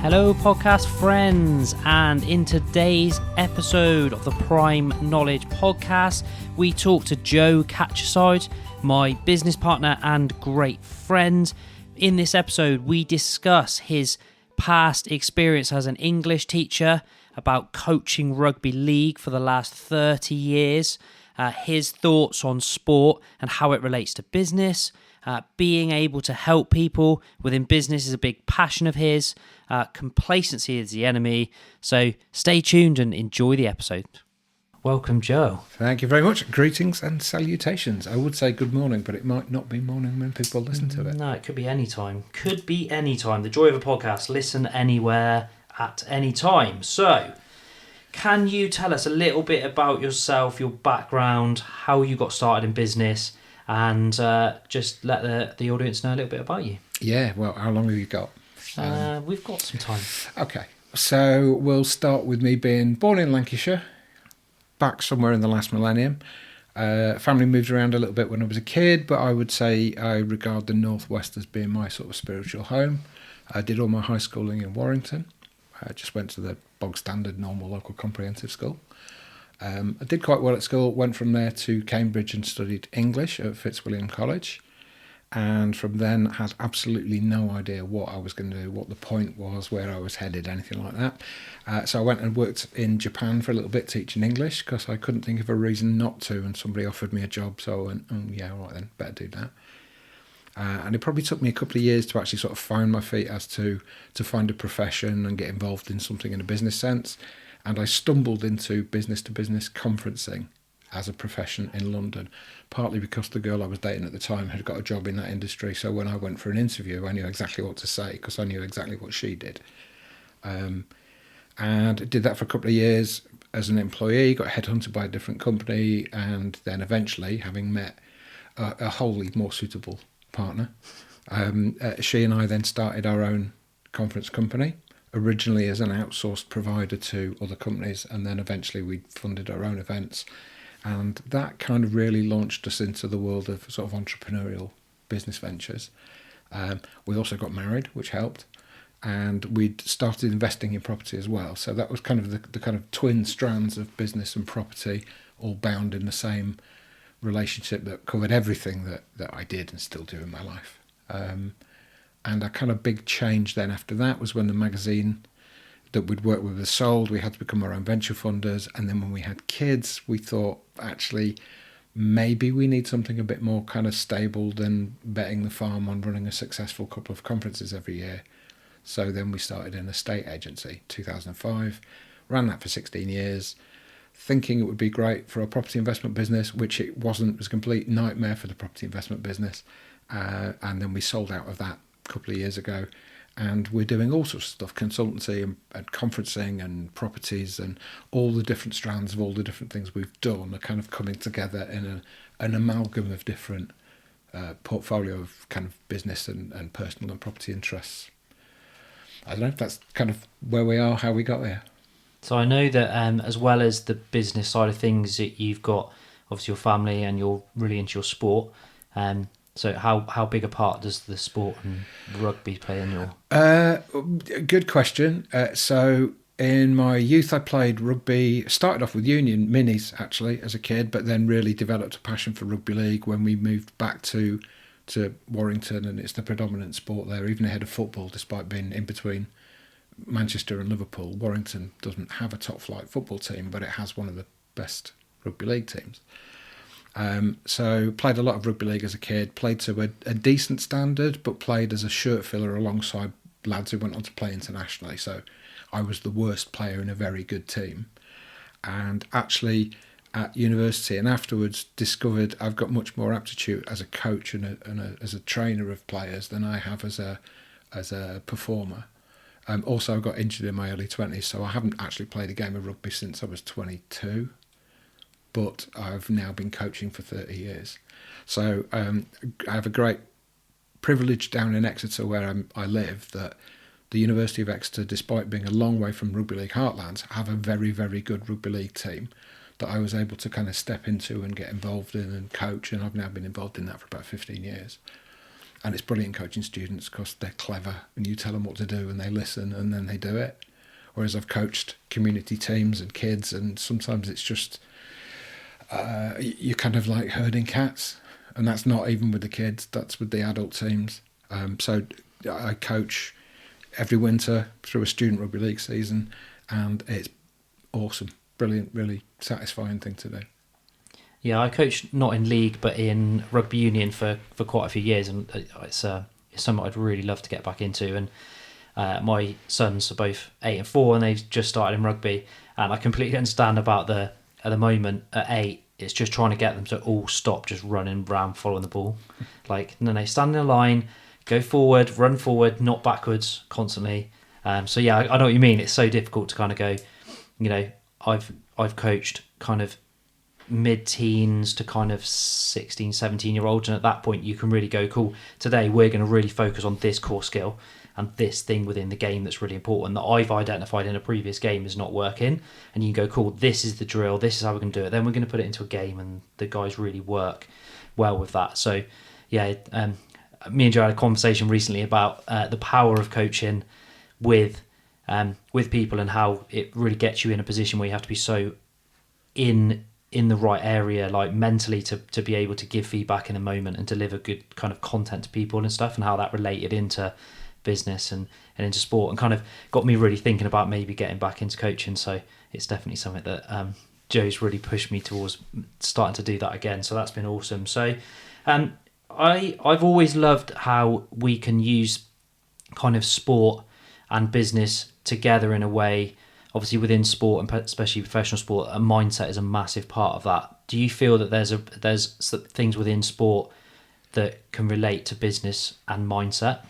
Hello podcast friends, and in today's episode of the Prime Knowledge Podcast, we talk to Joe Catcheside, my business partner and great friend. In this episode, we discuss his past experience as an English teacher, about coaching rugby league for the last 30 years, his thoughts on sport and how it relates to business. Being able to help people within business is a big passion of his. Complacency is the enemy. So stay tuned and enjoy the episode. Welcome, Joe. Thank you very much. Greetings and salutations. I would say good morning, but it might not be morning when people listen to it. No, it could be any time. Could be any time. The joy of a podcast. Listen anywhere at any time. So, can you tell us a little bit about yourself, your background, how you got started in business, and just let the audience know a little bit about you? Yeah, well, how long have you got? We've got some time. Okay, so we'll start with me being born in Lancashire, back somewhere in the last millennium. Family moved around a little bit when I was a kid, but I would say I regard the Northwest as being my sort of spiritual home. I did all my high schooling in Warrington. I just went to the bog standard normal local comprehensive school. I did quite well at school, went from there to Cambridge and studied English at Fitzwilliam College, and from then had absolutely no idea what I was going to do, what the point was, where I was headed, anything like that. So I went and worked in Japan for a little bit teaching English because I couldn't think of a reason not to, and somebody offered me a job, so I went, yeah, all right then, better do that. And it probably took me a couple of years to actually sort of find my feet as to find a profession and get involved in something in a business sense. And I stumbled into business-to-business conferencing as a profession in London, partly because the girl I was dating at the time had got a job in that industry. So when I went for an interview, I knew exactly what to say because I knew exactly what she did. And did that for a couple of years as an employee, got headhunted by a different company, and then eventually, having met a wholly more suitable partner, she and I then started our own conference company, originally as an outsourced provider to other companies, and then eventually we funded our own events. And that kind of really launched us into the world of sort of entrepreneurial business ventures. We also got married, which helped, and we'd started investing in property as well. So that was kind of the kind of twin strands of business and property, all bound in the same relationship that covered everything that I did and still do in my life. And a kind of big change then after that was when the magazine that we'd worked with was sold. We had to become our own venture funders. And then when we had kids, we thought, actually, maybe we need something a bit more kind of stable than betting the farm on running a successful couple of conferences every year. So then we started an estate agency, 2005, ran that for 16 years, thinking it would be great for a property investment business, which it wasn't. It was a complete nightmare for the property investment business. And then we sold out of that a couple of years ago, and we're doing all sorts of stuff, consultancy and conferencing and properties, and all the different strands of all the different things we've done are kind of coming together in an amalgam of different portfolio of kind of business and personal and property interests. I don't know if that's kind of where we are, how we got there. So I know that as well as the business side of things, that you've got obviously your family and you're really into your sport. So how big a part does the sport and rugby play in your... Good question. So in my youth, I played rugby, started off with Union Minis, actually, as a kid, but then really developed a passion for rugby league when we moved back to Warrington, and it's the predominant sport there, even ahead of football, despite being in between Manchester and Liverpool. Warrington doesn't have a top-flight football team, but it has one of the best rugby league teams. So played a lot of rugby league as a kid, played to a decent standard, but played as a shirt filler alongside lads who went on to play internationally. So I was the worst player in a very good team. And actually at university and afterwards discovered I've got much more aptitude as a coach and as a trainer of players than I have as a performer. Also, I got injured in my early 20s, so I haven't actually played a game of rugby since I was 22. But I've now been coaching for 30 years. So I have a great privilege down in Exeter where I live, that the University of Exeter, despite being a long way from rugby league heartlands, have a very, very good rugby league team that I was able to kind of step into and get involved in and coach, and I've now been involved in that for about 15 years. And it's brilliant coaching students because they're clever and you tell them what to do and they listen and then they do it. Whereas I've coached community teams and kids, and sometimes it's just you're kind of like herding cats, and that's not even with the kids, that's with the adult teams. So I coach every winter through a student rugby league season, and it's awesome, brilliant, really satisfying thing to do. Yeah, I coached not in league but in rugby union for quite a few years, and it's something I'd really love to get back into. And my sons are both 8 and 4, and they've just started in rugby, and I completely understand about at the moment at 8, it's just trying to get them to all stop just running around following the ball. Like, no, stand in a line, go forward, run forward, not backwards constantly. So yeah, I know what you mean. It's so difficult to kind of go, I've coached kind of mid-teens to kind of 16, 17-year-olds, and at that point you can really go, cool, today we're going to really focus on this core skill and this thing within the game that's really important that I've identified in a previous game is not working, and you can go, cool, this is the drill, this is how we're going to do it, then we're going to put it into a game, and the guys really work well with that. So yeah, me and Joe had a conversation recently about the power of coaching with people, and how it really gets you in a position where you have to be so in the right area, like mentally, to be able to give feedback in a moment and deliver good kind of content to people and stuff, and how that related into business and into sport, and kind of got me really thinking about maybe getting back into coaching. So it's definitely something that Joe's really pushed me towards starting to do that again. So that's been awesome. So I've always loved how we can use kind of sport and business together in a way. Obviously within sport, and especially professional sport, a mindset is a massive part of that. Do you feel that there's things within sport that can relate to business and mindset?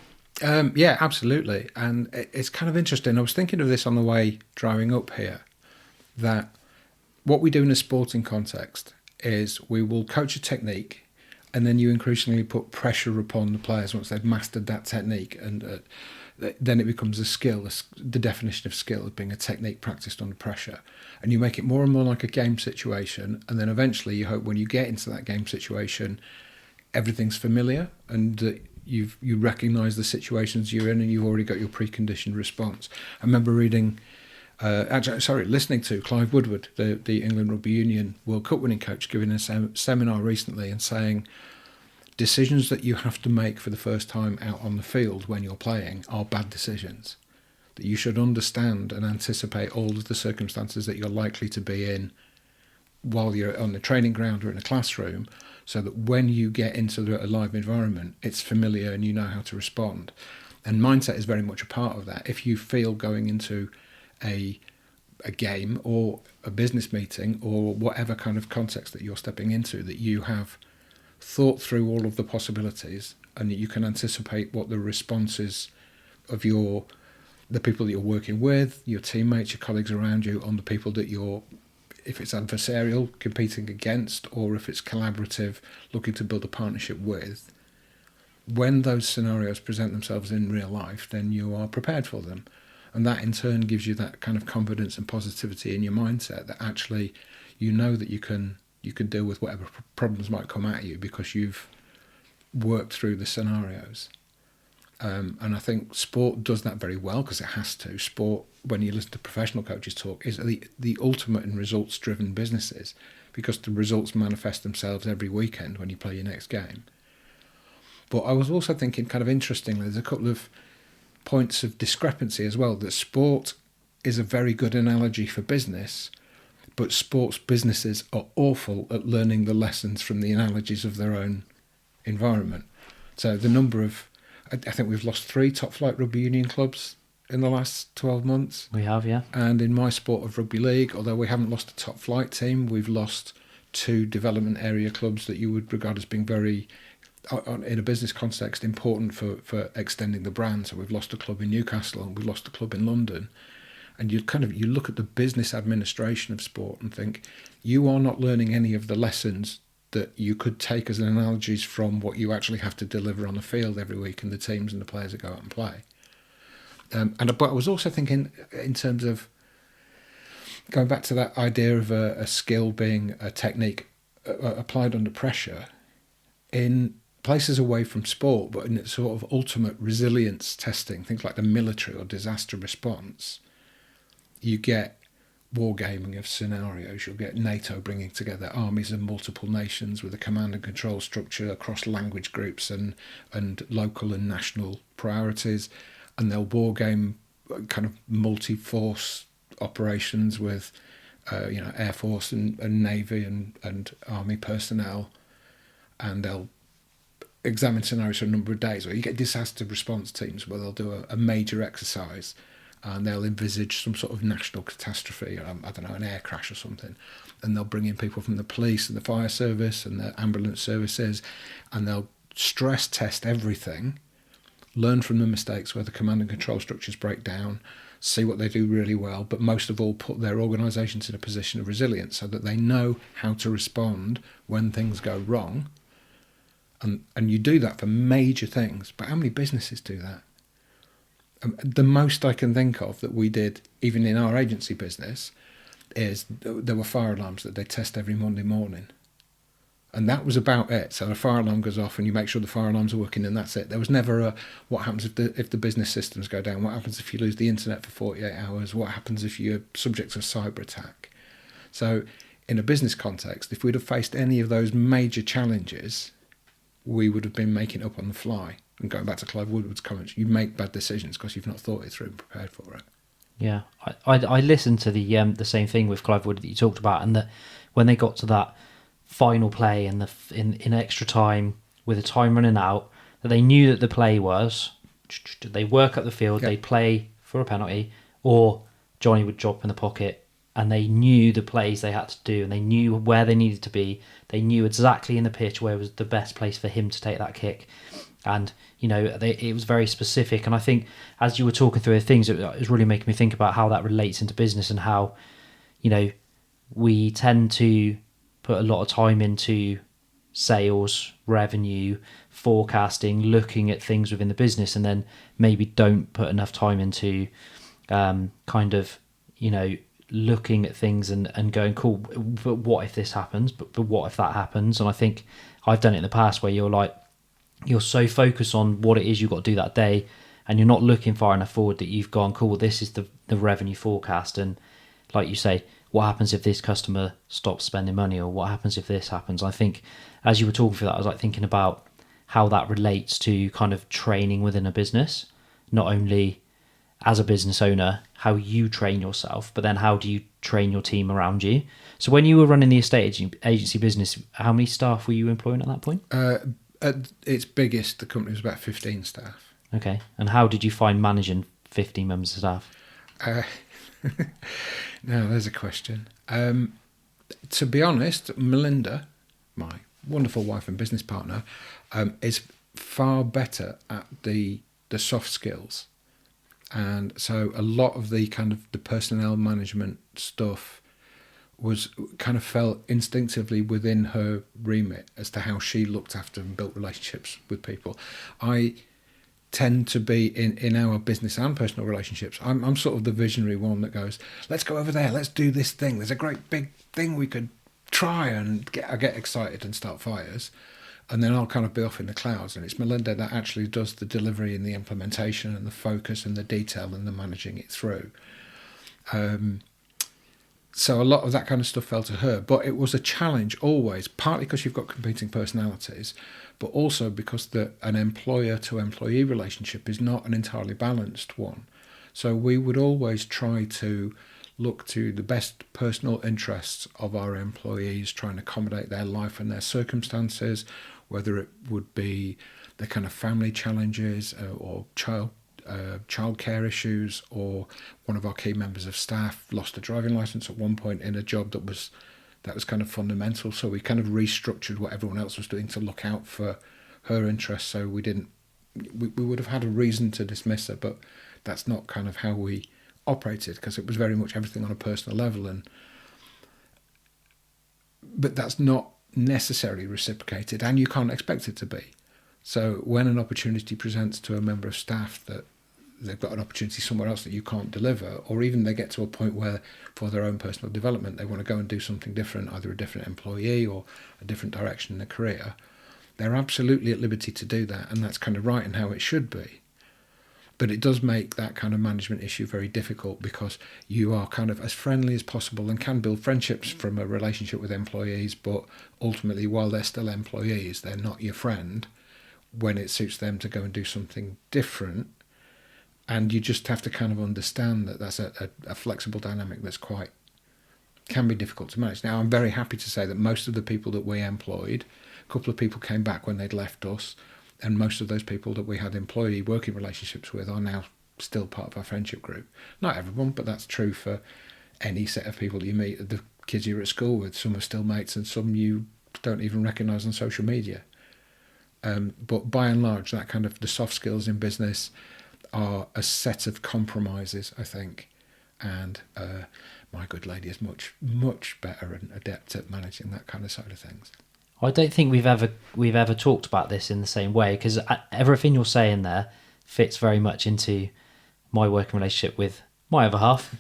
Yeah, absolutely. And it's kind of interesting. I was thinking of this on the way driving up here, that what we do in a sporting context is we will coach a technique, and then you increasingly put pressure upon the players once they've mastered that technique, and then it becomes a skill. The definition of skill as being a technique practiced under pressure, and you make it more and more like a game situation, and then eventually you hope when you get into that game situation, everything's familiar, and you recognise the situations you're in, and you've already got your preconditioned response. I remember listening to Clive Woodward, the England Rugby Union World Cup winning coach, giving a seminar recently and saying, decisions that you have to make for the first time out on the field when you're playing are bad decisions. That you should understand and anticipate all of the circumstances that you're likely to be in while you're on the training ground or in a classroom, so that when you get into a live environment, it's familiar and you know how to respond. And mindset is very much a part of that. If you feel going into a game or a business meeting or whatever kind of context that you're stepping into, that you have thought through all of the possibilities and that you can anticipate what the responses of the people that you're working with, your teammates, your colleagues around you, on the people that you're, if it's adversarial, competing against, or if it's collaborative, looking to build a partnership with, when those scenarios present themselves in real life, then you are prepared for them. And that in turn gives you that kind of confidence and positivity in your mindset, that actually you know that you can deal with whatever problems might come at you because you've worked through the scenarios. And I think sport does that very well, because it has to. Sport, when you listen to professional coaches talk, is the ultimate in results-driven businesses, because the results manifest themselves every weekend when you play your next game. But I was also thinking, kind of interestingly, there's a couple of points of discrepancy as well, that sport is a very good analogy for business, but sports businesses are awful at learning the lessons from the analogies of their own environment. So the number of, I think we've lost 3 top flight rugby union clubs in the last 12 months. We have, yeah. And in my sport of rugby league, although we haven't lost a top flight team, we've lost 2 development area clubs that you would regard as being very, in a business context, important for extending the brand. So we've lost a club in Newcastle and we've lost a club in London. And you look at the business administration of sport and think, you are not learning any of the lessons that you could take as analogies from what you actually have to deliver on the field every week, and the teams and the players that go out and play. But I was also thinking, in terms of going back to that idea of a skill being a technique applied under pressure, in places away from sport, but in its sort of ultimate resilience testing, things like the military or disaster response, you get wargaming of scenarios. You'll get NATO bringing together armies of multiple nations with a command and control structure across language groups and local and national priorities, and they'll wargame kind of multi-force operations with Air Force and Navy and Army personnel, and they'll examine scenarios for a number of days. Or you get disaster response teams where they'll do a major exercise and they'll envisage some sort of national catastrophe, I don't know, an air crash or something, and they'll bring in people from the police and the fire service and the ambulance services, and they'll stress test everything, learn from the mistakes where the command and control structures break down, see what they do really well, but most of all put their organisations in a position of resilience so that they know how to respond when things go wrong. And you do that for major things, but how many businesses do that? The most I can think of that we did, even in our agency business, is there were fire alarms that they test every Monday morning. And that was about it. So the fire alarm goes off and you make sure the fire alarms are working, and that's it. There was never a, what happens if the business systems go down? What happens if you lose the internet for 48 hours? What happens if you're subject to a cyber attack? So in a business context, if we'd have faced any of those major challenges, we would have been making it up on the fly. And going back to Clive Woodward's comments, you make bad decisions because you've not thought it through and prepared for it. Yeah, I listened to the same thing with Clive Woodward that you talked about, and that when they got to that final play and in extra time with the time running out, that they knew that the play was they work up the field, they play for a penalty, or Johnny would drop in the pocket, and they knew the plays they had to do, and they knew where they needed to be. They knew exactly in the pitch where was the best place for him to take that kick. And, it was very specific. And I think as you were talking through the things, it was really making me think about how that relates into business and how, we tend to put a lot of time into sales, revenue, forecasting, looking at things within the business, and then maybe don't put enough time into looking at things and going, cool, but what if this happens? But what if that happens? And I think I've done it in the past where you're so focused on what it is you've got to do that day, and you're not looking far enough forward that you've gone, cool, this is the revenue forecast. And like you say, what happens if this customer stops spending money, or what happens if this happens? I think as you were talking through that, I was like thinking about how that relates to kind of training within a business, not only as a business owner, how you train yourself, but then how do you train your team around you? So when you were running the estate agency business, how many staff were you employing at that point? At its biggest, the company was about 15 staff. Okay. And how did you find managing 15 members of staff? Now, there's a question. To be honest, Melinda, my wonderful wife and business partner, is far better at the soft skills. And so a lot of the kind of the personnel management stuff was kind of felt instinctively within her remit as to how she looked after and built relationships with people. I tend to be in our business and personal relationships. I'm sort of the visionary one that goes, let's go over there, let's do this thing. There's a great big thing we could try, and I get excited and start fires. And then I'll kind of be off in the clouds. And it's Melinda that actually does the delivery and the implementation and the focus and the detail and the managing it through. So a lot of that kind of stuff fell to her, but it was a challenge always, partly because you've got competing personalities, but also because an employer to employee relationship is not an entirely balanced one. So we would always try to look to the best personal interests of our employees, try and accommodate their life and their circumstances, whether it would be the kind of family challenges or childcare issues, or one of our key members of staff lost a driving license at one point in a job that was kind of fundamental. So we kind of restructured what everyone else was doing to look out for her interests. So we would have had a reason to dismiss her, but that's not kind of how we operated, because it was very much everything on a personal level. But that's not necessarily reciprocated, and you can't expect it to be. So when an opportunity presents to a member of staff that they've got an opportunity somewhere else that you can't deliver, or even they get to a point where for their own personal development they want to go and do something different, either a different employee or a different direction in their career, They're absolutely at liberty to do that, and that's kind of right and how it should be. But it does make that kind of management issue very difficult, because you are kind of as friendly as possible and can build friendships from a relationship with employees, but ultimately, while they're still employees, they're not your friend when it suits them to go and do something different. And you just have to kind of understand that that's a flexible dynamic that's can be difficult to manage. Now, I'm very happy to say that most of the people that we employed, a couple of people came back when they'd left us, and most of those people that we had employee working relationships with are now still part of our friendship group. Not everyone, but that's true for any set of people you meet. The kids you're at school with, some are still mates and some you don't even recognise on social media. But by and large, that kind of the soft skills in business are a set of compromises, I think. And my good lady is much, much better and adept at managing that kind of side of things. I don't think we've ever talked about this in the same way, because everything you're saying there fits very much into my working relationship with my other half,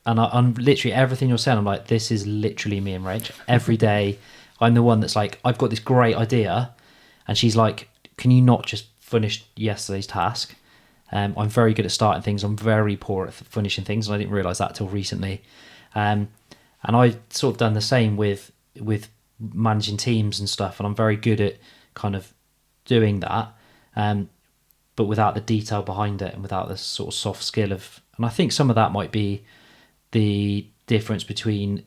I'm literally, everything you're saying, I'm like, this is literally me and Rach. Every day, I'm the one that's like, I've got this great idea, and she's like, can you not just finish yesterday's task? I'm very good at starting things. I'm very poor at finishing things, and I didn't realise that till recently. And I sort of done the same with managing teams and stuff, and I'm very good at kind of doing that, but without the detail behind it and without the sort of soft skill of. And I think some of that might be the difference between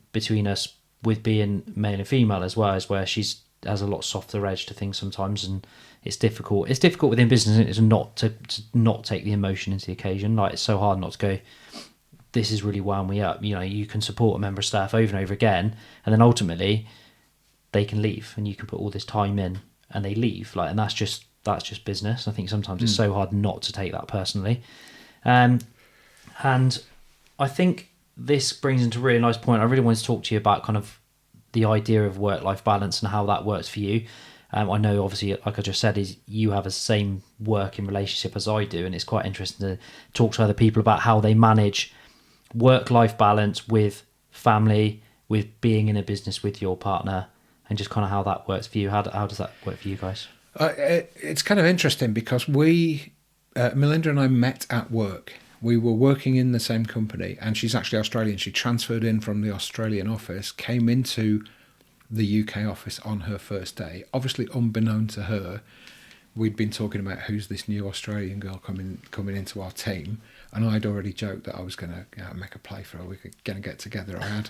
us with being male and female as well, as where she's has a lot softer edge to things sometimes, and it's difficult within business to not take the emotion into the occasion. Like, it's so hard not to go, this is really wound me up. You know, you can support a member of staff over and over again, and then ultimately they can leave, and you can put all this time in and they leave, like, and that's just business. I think sometimes it's so hard not to take that personally. And I think this brings into a really nice point. I really wanted to talk to you about kind of the idea of work-life balance and how that works for you. I know, obviously, like I just said, is you have the same working relationship as I do, and it's quite interesting to talk to other people about how they manage work-life balance with family, with being in a business with your partner, and just kind of how that works for you. How does that work for you guys? It's kind of interesting because Melinda and I met at work. We were working in the same company, and she's actually Australian. She transferred in from the Australian office, came into the UK office on her first day. Obviously, unbeknown to her, we'd been talking about who's this new Australian girl coming into our team, and I'd already joked that I was going to make a play for her. We were going to get together. I had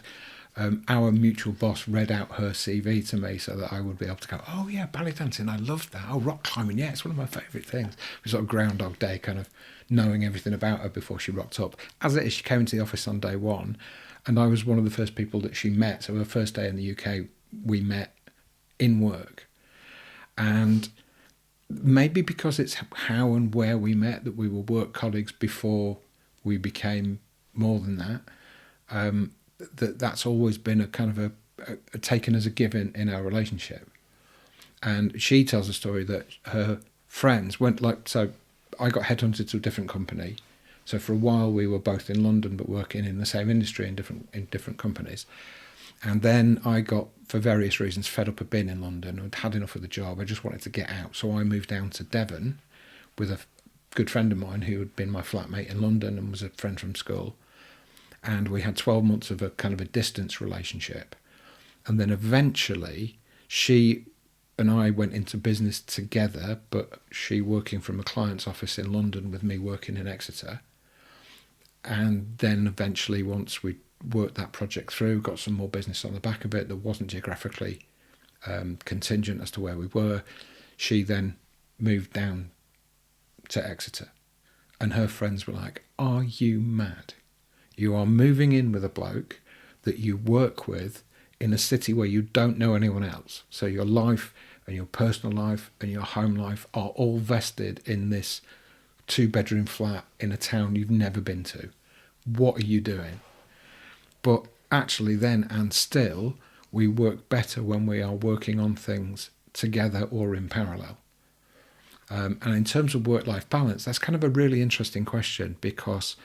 our mutual boss read out her CV to me so that I would be able to go, oh yeah, ballet dancing, I loved that. Oh, rock climbing, yeah, it's one of my favourite things. It was sort of Groundhog Day, kind of knowing everything about her before she rocked up. As it is, she came into the office on day one, and I was one of the first people that she met. So her first day in the UK, we met in work. And maybe because it's how and where we met, that we were work colleagues before we became more than that, that's always been a kind of a taken as a given in our relationship. And she tells a story that her friends so I got headhunted to a different company. So for a while we were both in London but working in the same industry in different companies. And then I got, for various reasons, fed up of being in London. I'd had enough of the job. I just wanted to get out. So I moved down to Devon with a good friend of mine who had been my flatmate in London and was a friend from school. And we had 12 months of a kind of a distance relationship. And then eventually she and I went into business together, but she working from a client's office in London with me working in Exeter. And then eventually, once we worked that project through, got some more business on the back of it that wasn't geographically contingent as to where we were, she then moved down to Exeter. And her friends were like, are you mad? You are moving in with a bloke that you work with in a city where you don't know anyone else. So your life and your personal life and your home life are all vested in this 2-bedroom flat in a town you've never been to. What are you doing? But actually then and still, we work better when we are working on things together or in parallel. And in terms of work-life balance, that's kind of a really interesting question, because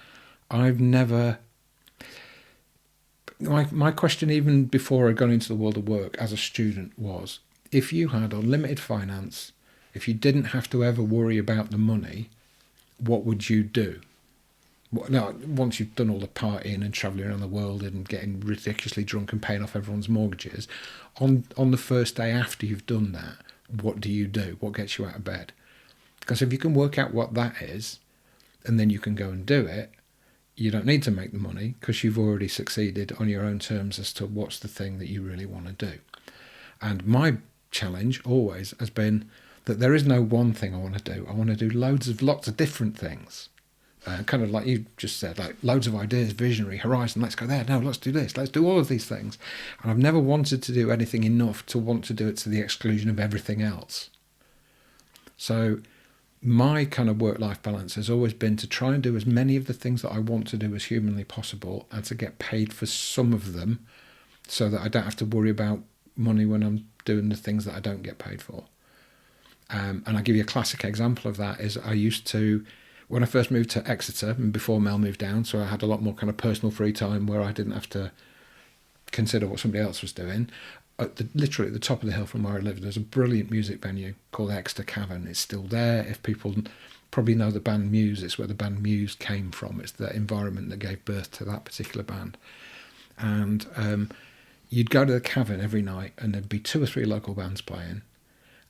I've never... My question, even before I got into the world of work as a student, was, if you had unlimited finance, if you didn't have to ever worry about the money, what would you do? Now, once you've done all the partying and travelling around the world and getting ridiculously drunk and paying off everyone's mortgages, on the first day after you've done that, what do you do? What gets you out of bed? Because if you can work out what that is, and then you can go and do it, you don't need to make the money because you've already succeeded on your own terms as to what's the thing that you really want to do. And my challenge always has been that there is no one thing I want to do. I want to do lots of different things. Kind of like you just said, like loads of ideas, visionary, horizon, let's go there, no, let's do this, let's do all of these things. And I've never wanted to do anything enough to want to do it to the exclusion of everything else. So my kind of work-life balance has always been to try and do as many of the things that I want to do as humanly possible and to get paid for some of them so that I don't have to worry about money when I'm doing the things that I don't get paid for. And I'll give you a classic example of that is I used to, when I first moved to Exeter and before Mel moved down, so I had a lot more kind of personal free time where I didn't have to consider what somebody else was doing. Literally at the top of the hill from where I lived, there's a brilliant music venue called Exeter Cavern. It's still there. If people probably know the band Muse, it's where the band Muse came from. It's the environment that gave birth to that particular band. And you'd go to the Cavern every night and there'd be 2 or 3 local bands playing,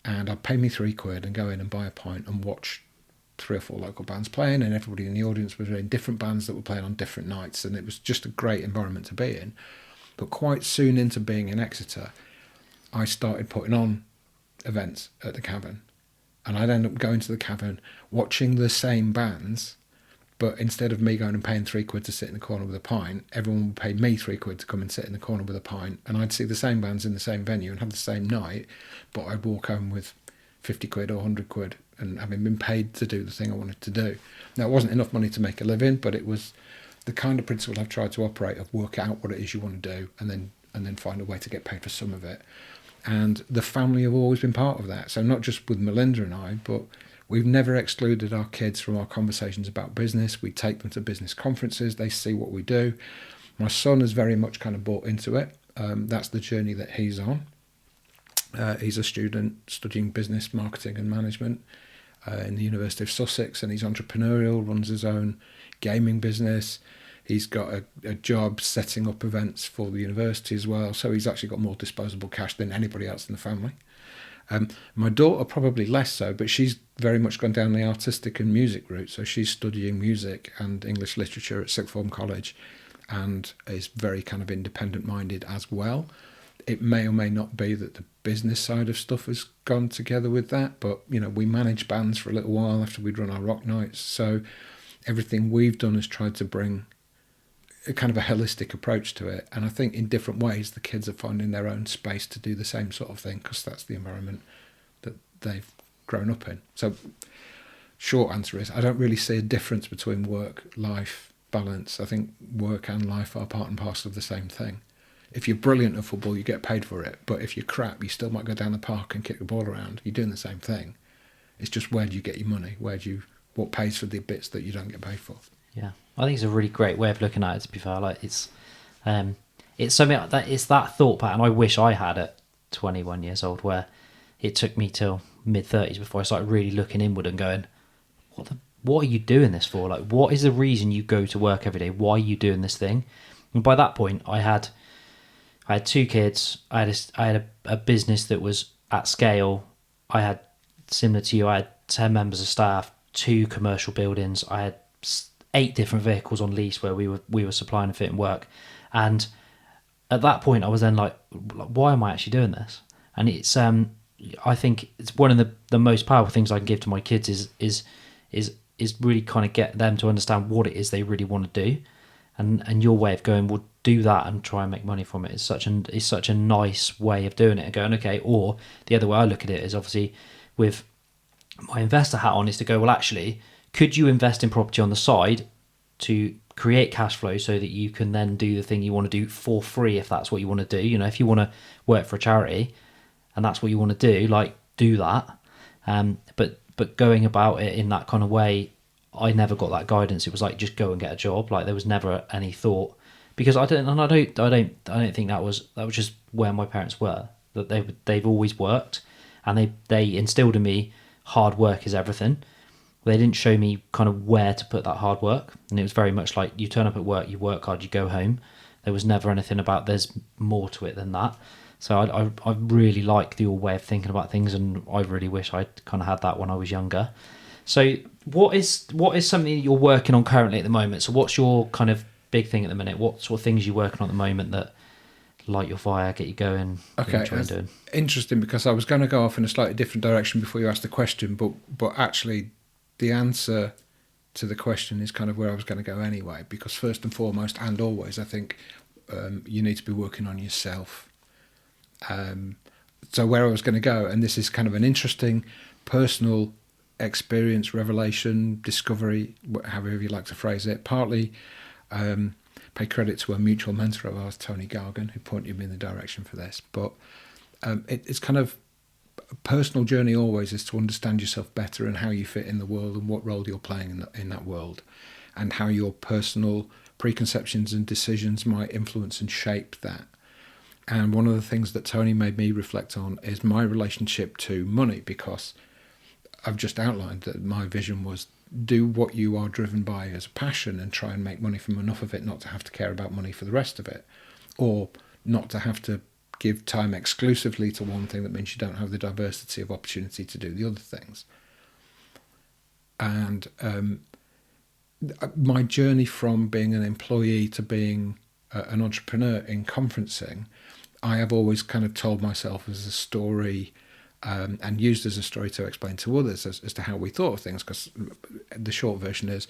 and I'd pay me £3 and go in and buy a pint and watch 3 or 4 local bands playing, and everybody in the audience was in different bands that were playing on different nights, and it was just a great environment to be in. But quite soon into being in Exeter, I started putting on events at the Cavern, and I'd end up going to the Cavern, watching the same bands, but instead of me going and paying £3 to sit in the corner with a pint, everyone would pay me £3 to come and sit in the corner with a pint, and I'd see the same bands in the same venue and have the same night, but I'd walk home with £50 or £100 and having been paid to do the thing I wanted to do. Now, it wasn't enough money to make a living, but it was the kind of principle I've tried to operate of work out what it is you want to do and then find a way to get paid for some of it. And the family have always been part of that. So not just with Melinda and I, but we've never excluded our kids from our conversations about business. We take them to business conferences. They see what we do. My son has very much kind of bought into it. That's the journey that he's on. He's a student studying business, marketing and management in the University of Sussex, and he's entrepreneurial, runs his own gaming business. He's got a job setting up events for the university as well, so he's actually got more disposable cash than anybody else in the family. My daughter probably less so, but she's very much gone down the artistic and music route, so she's studying music and English literature at sixth form college and is very kind of independent minded as well. It may or may not be that the business side of stuff has gone together with that, but you know, we managed bands for a little while after we'd run our rock nights, so everything we've done is tried to bring a kind of a holistic approach to it, and I think in different ways the kids are finding their own space to do the same sort of thing because that's the environment that they've grown up in. So short answer is I don't really see a difference between work-life balance. I think work and life are part and parcel of the same thing. If you're brilliant at football, you get paid for it, but if you're crap, you still might go down the park and kick the ball around. You're doing the same thing. It's just where do you get your money? What pays for the bits that you don't get paid for? Yeah, I think it's a really great way of looking at it. To be fair, like it's something that it's that thought pattern I wish I had at 21 years old, where it took me till mid-30s before I started really looking inward and going, what are you doing this for? Like, what is the reason you go to work every day? Why are you doing this thing? And by that point, I had 2 kids. I had a business that was at scale. I had, similar to you, I had 10 members of staff, 2 commercial buildings. I had 8 different vehicles on lease where we were supplying and fitting work. And at that point, I was then like, why am I actually doing this? And it's I think it's one of the most powerful things I can give to my kids is really kind of get them to understand what it is they really want to do. And your way of going, well, do that and try and make money from it is such a nice way of doing it and going, okay. Or the other way I look at it is obviously with my investor hat on is to go, well, actually, could you invest in property on the side to create cash flow so that you can then do the thing you want to do for free if that's what you want to do? You know, if you want to work for a charity and that's what you want to do, like, do that. But going about it in that kind of way, I never got that guidance. It was like, just go and get a job. Like, there was never any thought, because I don't think that was just where my parents were. that they've always worked, and they instilled in me hard work is everything. They didn't show me kind of where to put that hard work, and it was very much like you turn up at work, you work hard, you go home. There was never anything about there's more to it than that. So I really like your way of thinking about things, and I really wish I'd kind of had that when I was younger. So what is something that you're working on currently at the moment? So what's your kind of big thing at the minute? What sort of things are you working on at the moment that light your fire, get you going? Okay, doing? Interesting, because I was going to go off in a slightly different direction before you asked the question, but actually the answer to the question is kind of where I was going to go anyway, because first and foremost and always I think you need to be working on yourself. So where I was going to go, and this is kind of an interesting personal experience, revelation, discovery, however you like to phrase it, partly pay credit to a mutual mentor of ours, Tony Gargan, who pointed me in the direction for this, but it's kind of a personal journey always is to understand yourself better and how you fit in the world and what role you're playing in that world, and how your personal preconceptions and decisions might influence and shape that. And one of the things that Tony made me reflect on is my relationship to money, because I've just outlined that my vision was do what you are driven by as a passion and try and make money from enough of it not to have to care about money for the rest of it, or not to have to give time exclusively to one thing that means you don't have the diversity of opportunity to do the other things. And my journey from being an employee to being an entrepreneur in conferencing, I have always kind of told myself as a story and used as a story to explain to others as to how we thought of things, because the short version is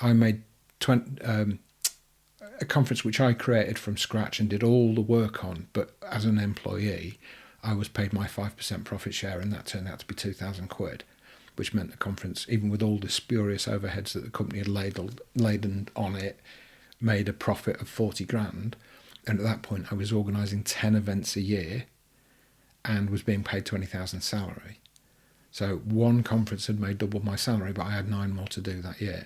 I made a conference which I created from scratch and did all the work on, but as an employee I was paid my 5% profit share, and that turned out to be £2,000, which meant the conference, even with all the spurious overheads that the company had laden on it, made a profit of 40 grand. And at that point I was organising 10 events a year and was being paid 20,000 salary. So one conference had made double my salary, but I had 9 more to do that year.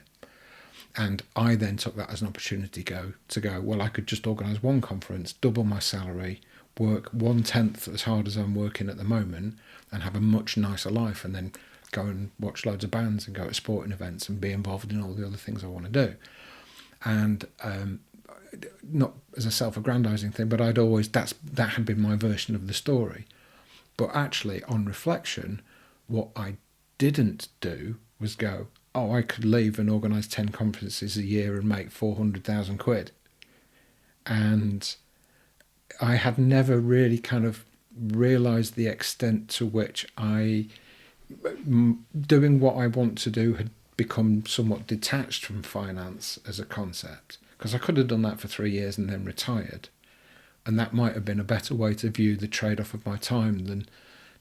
And I then took that as an opportunity to go, well, I could just organise one conference, double my salary, work 1/10 as hard as I'm working at the moment, and have a much nicer life, and then go and watch loads of bands and go to sporting events and be involved in all the other things I want to do. And not as a self-aggrandising thing, but I'd always, that had been my version of the story. But actually, on reflection, what I didn't do was go, oh, I could leave and organise 10 conferences a year and make 400,000 quid. And I had never really kind of realised the extent to which doing what I want to do had become somewhat detached from finance as a concept, because I could have done that for 3 years and then retired, and that might have been a better way to view the trade-off of my time than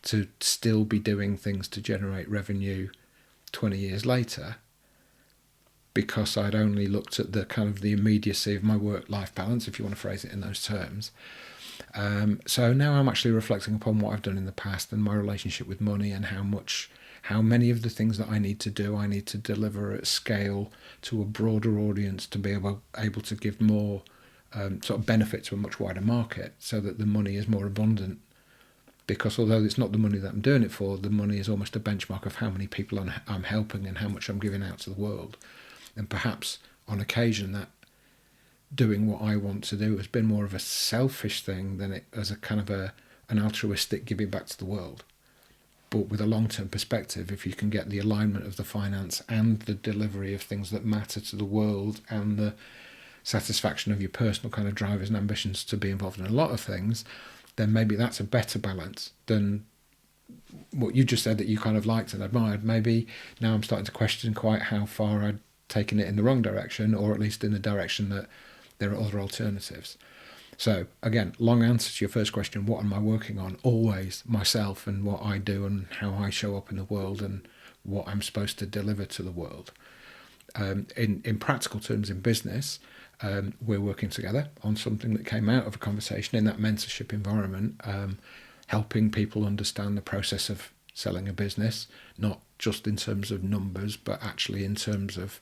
to still be doing things to generate revenue 20 years later, because I'd only looked at the kind of the immediacy of my work-life balance, if you want to phrase it in those terms. So now I'm actually reflecting upon what I've done in the past and my relationship with money, and how many of the things that I need to do, I need to deliver at scale to a broader audience to be able to give more sort of benefit to a much wider market, so that the money is more abundant. Because although it's not the money that I'm doing it for, the money is almost a benchmark of how many people I'm helping and how much I'm giving out to the world. And perhaps on occasion that doing what I want to do has been more of a selfish thing than it as a kind of an altruistic giving back to the world. But with a long-term perspective, if you can get the alignment of the finance and the delivery of things that matter to the world and the satisfaction of your personal kind of drivers and ambitions to be involved in a lot of things, then maybe that's a better balance than what you just said that you kind of liked and admired. Maybe now I'm starting to question quite how far I'd taken it in the wrong direction, or at least in the direction that there are other alternatives. So again, long answer to your first question, what am I working on? Always myself and what I do and how I show up in the world and what I'm supposed to deliver to the world. In practical terms, in business, we're working together on something that came out of a conversation in that mentorship environment, helping people understand the process of selling a business, not just in terms of numbers, but actually in terms of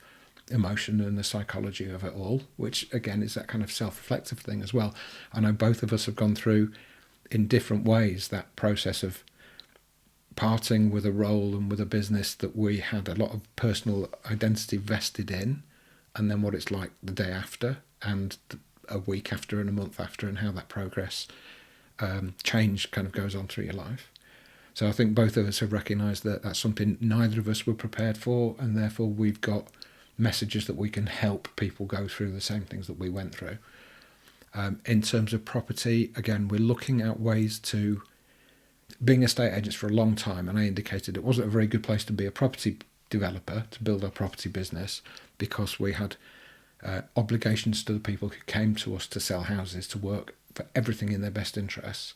emotion and the psychology of it all, which again is that kind of self-reflective thing as well. I know both of us have gone through in different ways that process of parting with a role and with a business that we had a lot of personal identity vested in, and then what it's like the day after and a week after and a month after, and how that progress change kind of goes on through your life. So I think both of us have recognised that that's something neither of us were prepared for, and therefore we've got messages that we can help people go through the same things that we went through. In terms of property, again, we're looking at ways to, being estate agents for a long time, and I indicated it wasn't a very good place to be a property developer, to build our property business, because we had obligations to the people who came to us to sell houses to work for everything in their best interests.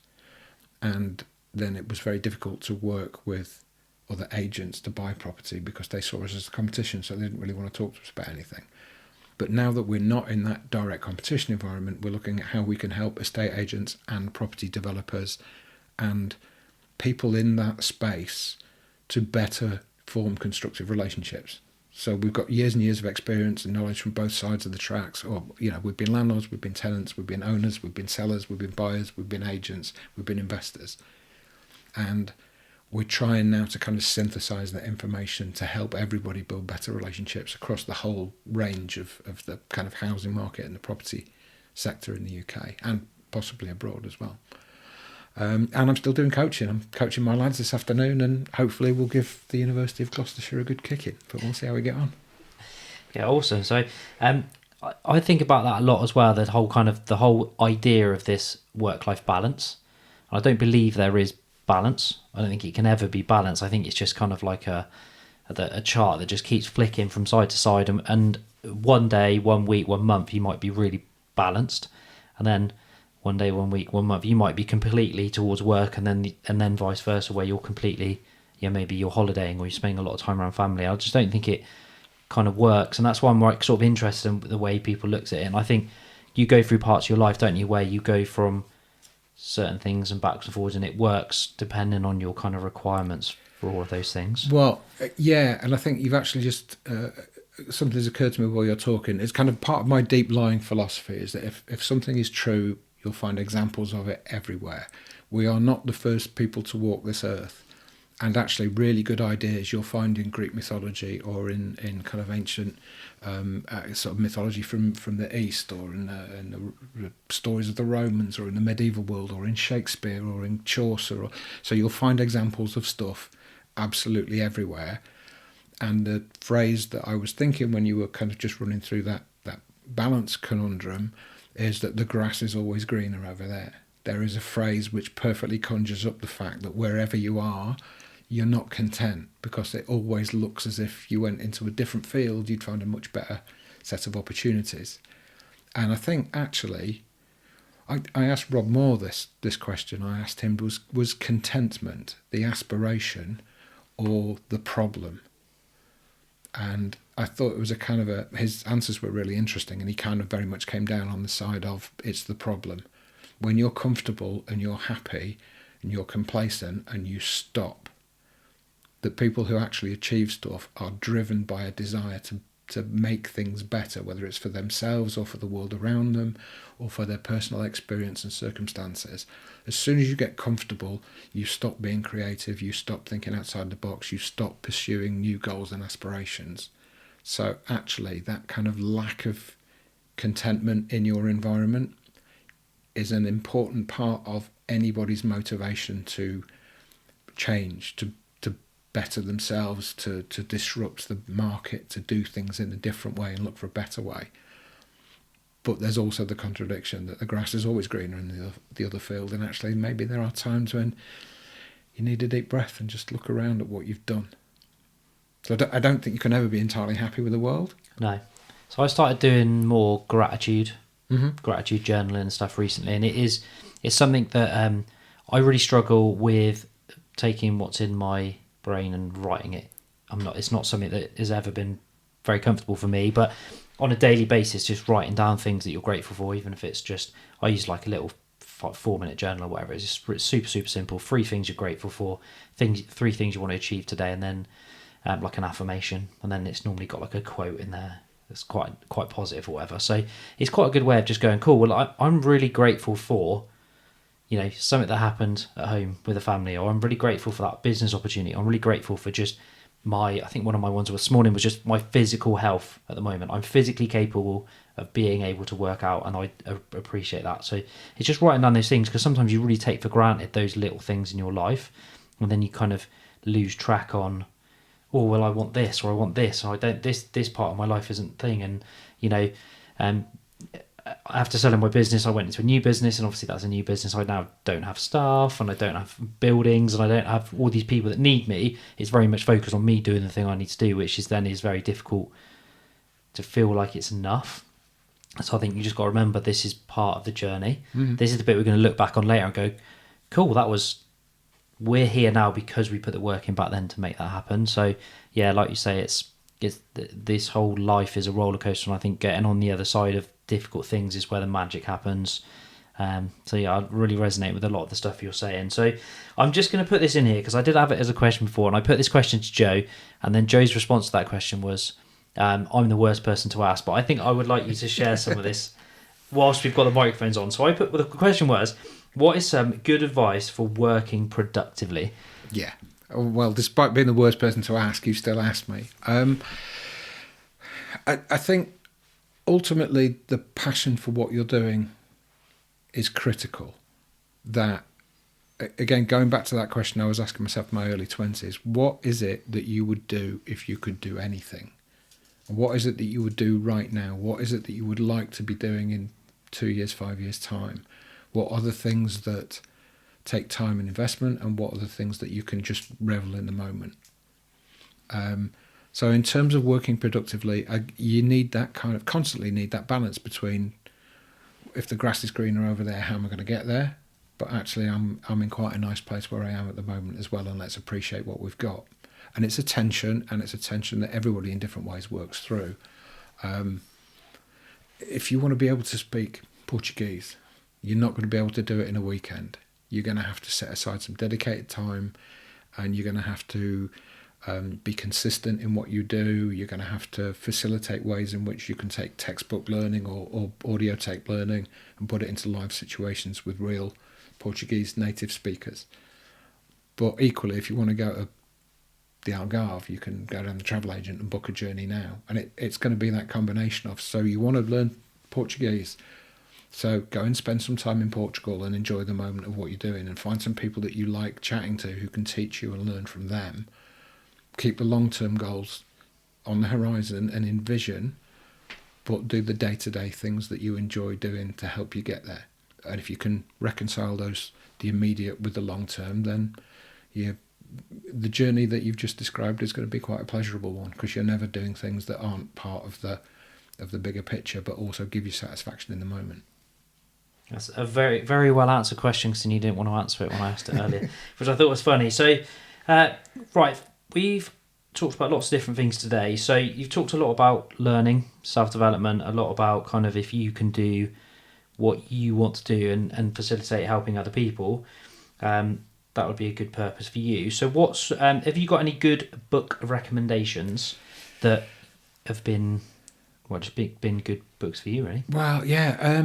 And then it was very difficult to work with other agents to buy property because they saw us as a competition, so they didn't really want to talk to us about anything. But now that we're not in that direct competition environment, we're looking at how we can help estate agents and property developers and people in that space to better form constructive relationships. So we've got years and years of experience and knowledge from both sides of the tracks. Or, we've been landlords, we've been tenants, we've been owners, we've been sellers, we've been buyers, we've been agents, we've been investors. And we're trying now to kind of synthesize that information to help everybody build better relationships across the whole range of the kind of housing market and the property sector in the UK and possibly abroad as well. And I'm still doing coaching. I'm coaching my lads this afternoon, and hopefully we'll give the University of Gloucestershire a good kicking, but we'll see how we get on. Yeah, awesome. So I think about that a lot as well, the whole idea of this work-life balance. I don't believe there is balance. I don't think it can ever be balanced. I think it's just kind of like a chart that just keeps flicking from side to side, and one day, 1 week, 1 month you might be really balanced, and then one day, 1 week, 1 month you might be completely towards work, and then vice versa, where you're completely, maybe you're holidaying or you're spending a lot of time around family. I just don't think it kind of works, and that's why I'm like sort of interested in the way people look at it. And I think you go through parts of your life, don't you, where you go from certain things and backwards and forwards, and it works depending on your kind of requirements for all of those things. Well, yeah, and I think you've actually just something's occurred to me while you're talking. It's kind of part of my deep lying philosophy is that if something is true, you'll find examples of it everywhere. We are not the first people to walk this earth, and actually really good ideas you'll find in Greek mythology or in kind of ancient sort of mythology from the East, or in the stories of the Romans, or in the medieval world, or in Shakespeare, or in Chaucer. So you'll find examples of stuff absolutely everywhere. And the phrase that I was thinking when you were kind of just running through that balance conundrum is that the grass is always greener over there. There is a phrase which perfectly conjures up the fact that wherever you are, you're not content, because it always looks as if you went into a different field, you'd find a much better set of opportunities. And I think actually, I asked Rob Moore this question. I asked him, was contentment the aspiration or the problem? And I thought it was his answers were really interesting, and he kind of very much came down on the side of it's the problem. When you're comfortable and you're happy and you're complacent and you stop, the people who actually achieve stuff are driven by a desire to make things better, whether it's for themselves or for the world around them or for their personal experience and circumstances. As soon as you get comfortable, you stop being creative, you stop thinking outside the box, you stop pursuing new goals and aspirations. So actually that kind of lack of contentment in your environment is an important part of anybody's motivation to change, to better themselves, to disrupt the market, to do things in a different way and look for a better way. But there's also the contradiction that the grass is always greener in the other field, and actually maybe there are times when you need a deep breath and just look around at what you've done. So I don't think you can ever be entirely happy with the world. No. So I started doing more gratitude journaling and stuff recently, and it's something that I really struggle with, taking what's in my brain and writing it. It's not something that has ever been very comfortable for me, but on a daily basis, just writing down things that you're grateful for, even if it's just, I use like a little 4-minute journal or whatever. It's just super, super simple. 3 things you're grateful for, 3 things you want to achieve today, and then like an affirmation, and then it's normally got like a quote in there that's quite positive or whatever. So it's quite a good way of just going, cool, well, I'm really grateful for something that happened at home with a family, or I'm really grateful for that business opportunity. I'm really grateful for just I think one of my ones this morning was just my physical health at the moment. I'm physically capable of being able to work out, and I appreciate that. So it's just writing down those things, because sometimes you really take for granted those little things in your life, and then you kind of lose track on, oh, well, I want this, or I want this, or I don't, this part of my life isn't thing. And after selling my business, I went into a new business, and obviously that's a new business. I now don't have staff, and I don't have buildings, and I don't have all these people that need me. It's very much focused on me doing the thing I need to do, which is very difficult to feel like it's enough. So I think you just got to remember, this is part of the journey. Mm-hmm. This is the bit we're going to look back on later and go, cool, we're here now because we put the work in back then to make that happen. So yeah, like you say, it's this whole life is a roller coaster, and I think getting on the other side of difficult things is where the magic happens. So yeah, I really resonate with a lot of the stuff you're saying. So I'm just going to put this in here because I did have it as a question before, and I put this question to Joe, and then Joe's response to that question was, I'm the worst person to ask, but I think I would like you to share some of this whilst we've got the microphones on. So the question was, what is some good advice for working productively? Yeah. Well, despite being the worst person to ask, you still asked me. I think ultimately the passion for what you're doing is critical. That, again, going back to that question I was asking myself in my early 20s, what is it that you would do if you could do anything? What is it that you would do right now? What is it that you would like to be doing in 2 years, 5 years' time? What are the things that take time and investment, and what are the things that you can just revel in the moment? So in terms of working productively, you need that constantly need that balance between, if the grass is greener over there, how am I going to get there? But actually I'm in quite a nice place where I am at the moment as well, and let's appreciate what we've got. And it's a tension, that everybody in different ways works through. If you want to be able to speak Portuguese, you're not going to be able to do it in a weekend. You're going to have to set aside some dedicated time, and you're going to have to be consistent in what you do. You're going to have to facilitate ways in which you can take textbook learning or audio tape learning and put it into live situations with real Portuguese native speakers. But equally, if you want to go to the Algarve, you can go down the travel agent and book a journey now. And it's going to be that combination of, so you want to learn Portuguese, so go and spend some time in Portugal and enjoy the moment of what you're doing, and find some people that you like chatting to who can teach you and learn from them. Keep the long-term goals on the horizon and in vision, but do the day-to-day things that you enjoy doing to help you get there. And if you can reconcile the immediate with the long-term, then the journey that you've just described is going to be quite a pleasurable one, because you're never doing things that aren't part of the bigger picture, but also give you satisfaction in the moment. That's a very, very well answered question, because you didn't want to answer it when I asked it earlier, which I thought was funny. So, right, we've talked about lots of different things today. So you've talked a lot about learning, self-development, a lot about kind of if you can do what you want to do and facilitate helping other people. That would be a good purpose for you. So have you got any good book recommendations that have been good books for you, really? Well, yeah.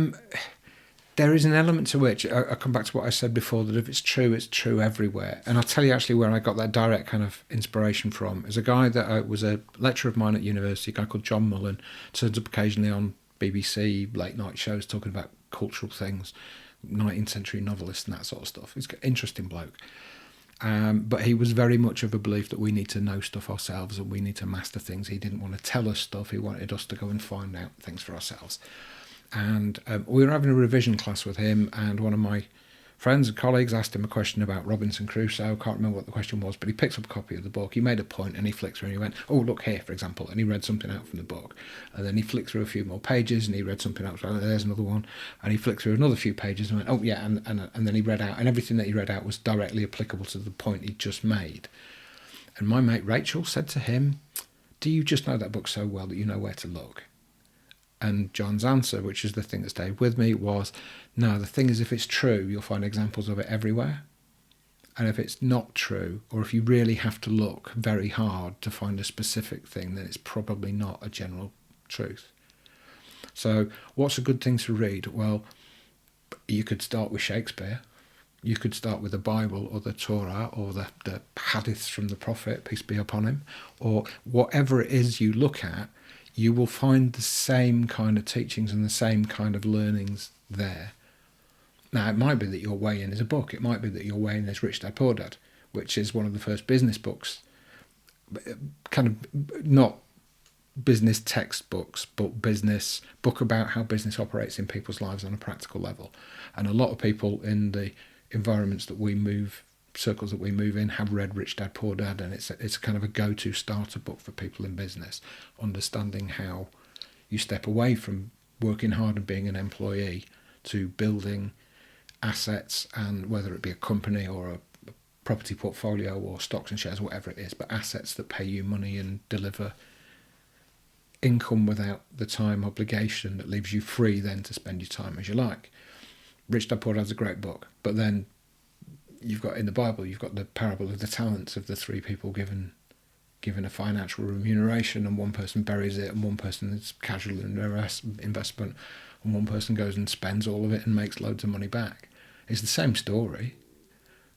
There is an element to which, I come back to what I said before, that if it's true everywhere. And I'll tell you actually where I got that direct kind of inspiration from. Is a guy that was a lecturer of mine at university, a guy called John Mullen, turns up occasionally on BBC late night shows talking about cultural things, 19th century novelist and that sort of stuff. He's an interesting bloke. But he was very much of a belief that we need to know stuff ourselves and we need to master things. He didn't want to tell us stuff. He wanted us to go and find out things for ourselves. And we were having a revision class with him, and one of my friends and colleagues asked him a question about Robinson Crusoe. I can't remember what the question was, but he picked up a copy of the book. He made a point and he flicked through and he went, oh, look here, for example. And he read something out from the book. And then he flicked through a few more pages and he read something out. So there's another one. And he flicked through another few pages and went, oh, yeah. And then he read out. And everything that he read out was directly applicable to the point he'd just made. And my mate Rachel said to him, do you just know that book so well that you know where to look? And John's answer, which is the thing that stayed with me, was, no, the thing is, if it's true, you'll find examples of it everywhere. And if it's not true, or if you really have to look very hard to find a specific thing, then it's probably not a general truth. So what's a good thing to read? Well, you could start with Shakespeare. You could start with the Bible or the Torah or the hadiths from the Prophet, peace be upon him, or whatever it is you look at, you will find the same kind of teachings and the same kind of learnings there. Now, it might be that your way in is a book. It might be that your way in is Rich Dad Poor Dad, which is one of the first business books. Kind of not business textbooks, but business book about how business operates in people's lives on a practical level. And a lot of people in the environments that we move, circles that we move in, have read Rich Dad Poor Dad, and it's kind of a go-to starter book for people in business, understanding how you step away from working hard and being an employee to building assets, and whether it be a company or a property portfolio or stocks and shares, whatever it is, but assets that pay you money and deliver income without the time obligation that leaves you free then to spend your time as you like. Rich Dad Poor Dad's a great book, but then you've got in the Bible, you've got the parable of the talents of the three people given a financial remuneration, and one person buries it, and one person is casual in their investment, and one person goes and spends all of it and makes loads of money back. It's the same story.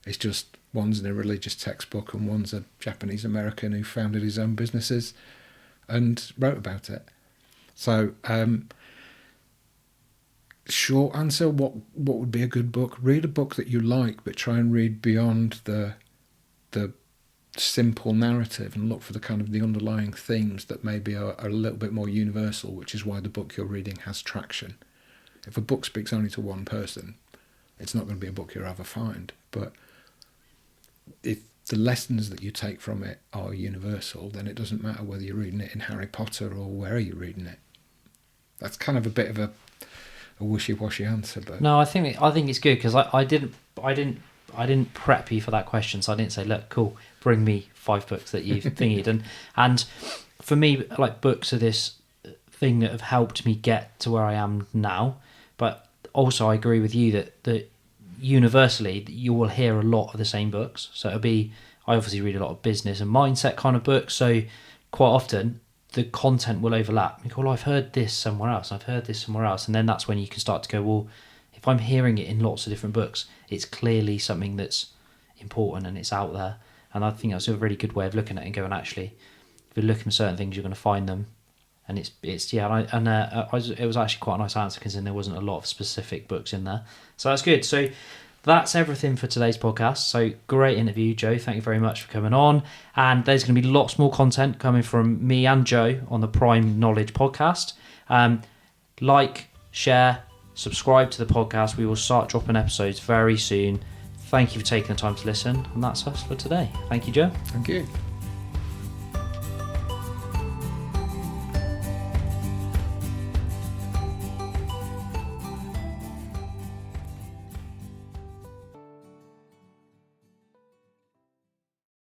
It's just one's in a religious textbook and one's a Japanese American who founded his own businesses and wrote about it. So, short answer, what would be a good book? Read a book that you like, but try and read beyond the simple narrative and look for the kind of the underlying themes that maybe are a little bit more universal, which is why the book you're reading has traction. If a book speaks only to one person, it's not going to be a book you'll ever find. But if the lessons that you take from it are universal, then it doesn't matter whether you're reading it in Harry Potter or where you're reading it. That's kind of a bit of a wishy-washy answer, but no, I think it's good, because I didn't prep you for that question, so I didn't say, look, cool, bring me 5 books that you've thingied, and for me, like, books are this thing that have helped me get to where I am now. But also I agree with you that universally you will hear a lot of the same books. So I obviously read a lot of business and mindset kind of books, so quite often the content will overlap. You go, well, I've heard this somewhere else, and then that's when you can start to go, well, if I'm hearing it in lots of different books, it's clearly something that's important and it's out there. And I think that's a really good way of looking at it and going, actually, if you're looking for certain things, you're going to find them. And it was actually quite a nice answer, because then there wasn't a lot of specific books in there. So that's good. So that's everything for today's podcast. So great interview, Joe. Thank you very much for coming on. And there's going to be lots more content coming from me and Joe on the PrimeKnowledge Podcast. Like, share, subscribe to the podcast. We will start dropping episodes very soon. Thank you for taking the time to listen. And that's us for today. Thank you, Joe. Thank you.